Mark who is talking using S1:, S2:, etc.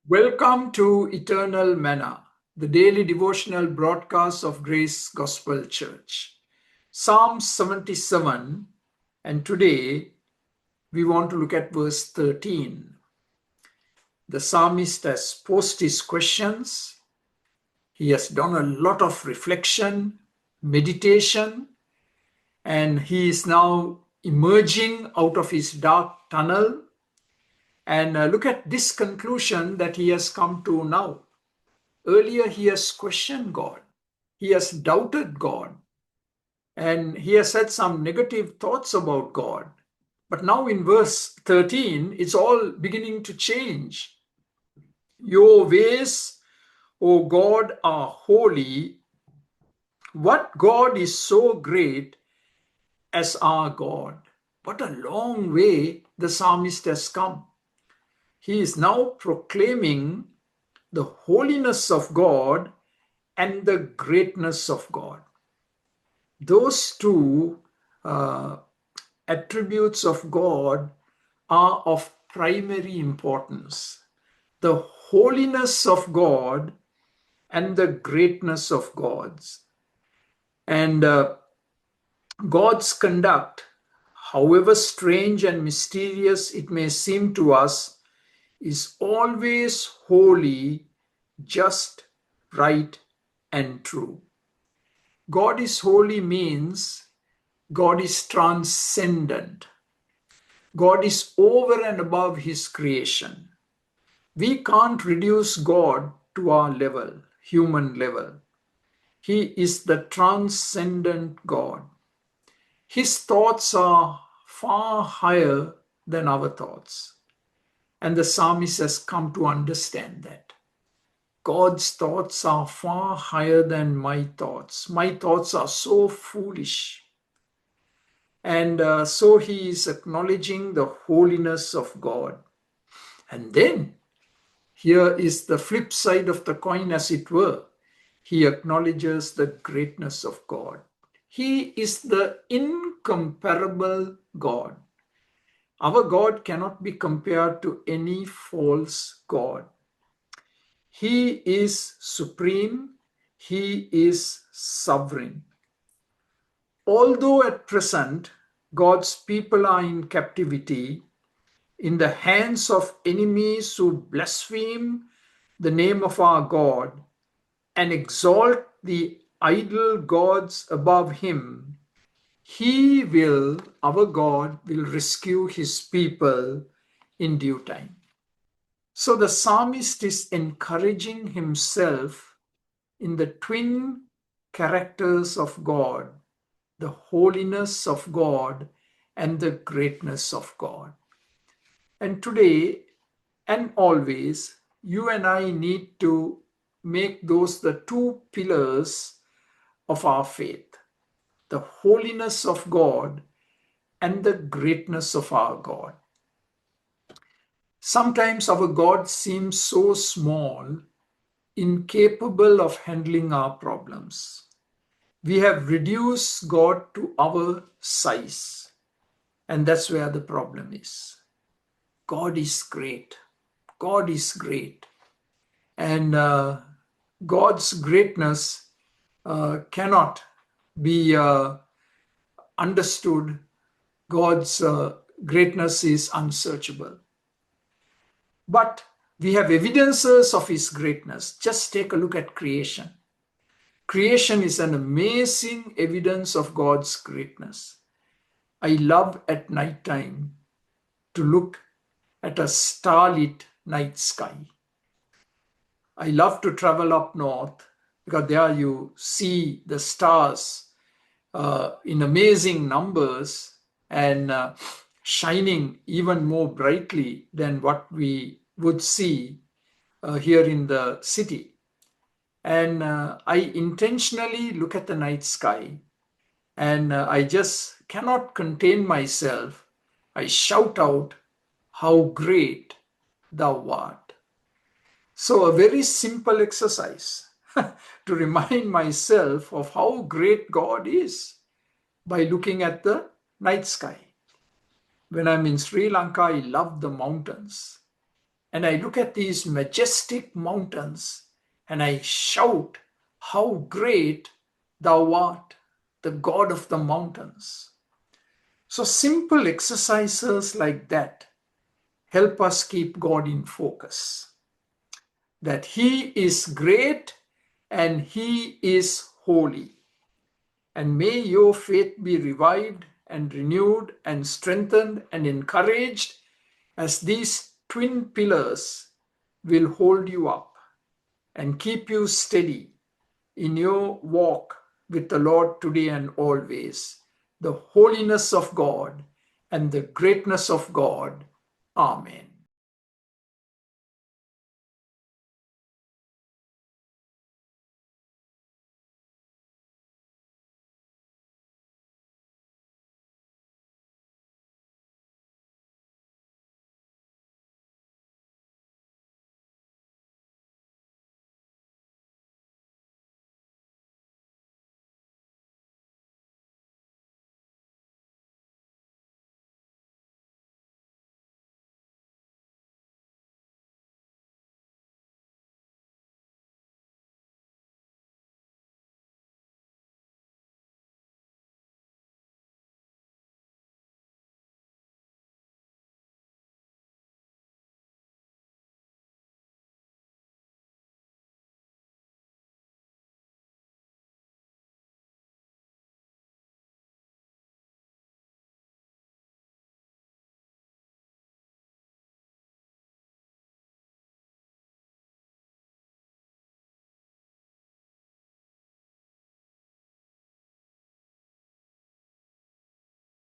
S1: Welcome to Eternal Manna, the daily devotional broadcast of Grace Gospel Church. Psalm 77, and today we want to look at verse 13. The psalmist has posed his questions. He has done a lot of reflection, meditation, and he is now emerging out of his dark tunnel. And look at this conclusion that he has come to now. Earlier, he has questioned God. He has doubted God. And he has had some negative thoughts about God. But now in verse 13, it's all beginning to change. Your ways, O God, are holy. What God is so great as our God? What a long way the psalmist has come. He is now proclaiming the holiness of God and the greatness of God. Those two attributes of God are of primary importance. The holiness of God and the greatness of God's. And God's conduct, however strange and mysterious it may seem to us, is always holy, just, right, and true. God is holy means God is transcendent. God is over and above his creation. We can't reduce God to our level, human level. He is the transcendent God. His thoughts are far higher than our thoughts. And the psalmist has come to understand that. God's thoughts are far higher than my thoughts. My thoughts are so foolish. And so he is acknowledging the holiness of God. And then, here is the flip side of the coin, as it were. He acknowledges the greatness of God. He is the incomparable God. Our God cannot be compared to any false God. He is supreme. He is sovereign. Although at present God's people are in captivity, in the hands of enemies who blaspheme the name of our God and exalt the idol gods above him, our God will rescue his people in due time. So the psalmist is encouraging himself in the twin characters of God, the holiness of God and the greatness of God. And today and always, you and I need to make those the two pillars of our faith, the holiness of God and the greatness of our God. Sometimes our God seems so small, incapable of handling our problems. We have reduced God to our size, and that's where the problem is. God is great. God is great. And God's greatness cannot be understood. God's greatness is unsearchable. But we have evidences of his greatness. Just take a look at creation. Creation is an amazing evidence of God's greatness. I love at night time to look at a starlit night sky. I love to travel up north because there you see the stars in amazing numbers and shining even more brightly than what we would see here in the city. And I intentionally look at the night sky and I just cannot contain myself. I shout out, "How great thou art." So a very simple exercise to remind myself of how great God is by looking at the night sky. When I'm in Sri Lanka, I love the mountains. and I look at these majestic mountains and I shout, "How great thou art, the God of the mountains." So simple exercises like that help us keep God in focus, that He is great and He is holy. And may your faith be revived and renewed and strengthened and encouraged as these twin pillars will hold you up and keep you steady in your walk with the Lord today and always. The holiness of God and the greatness of God. Amen.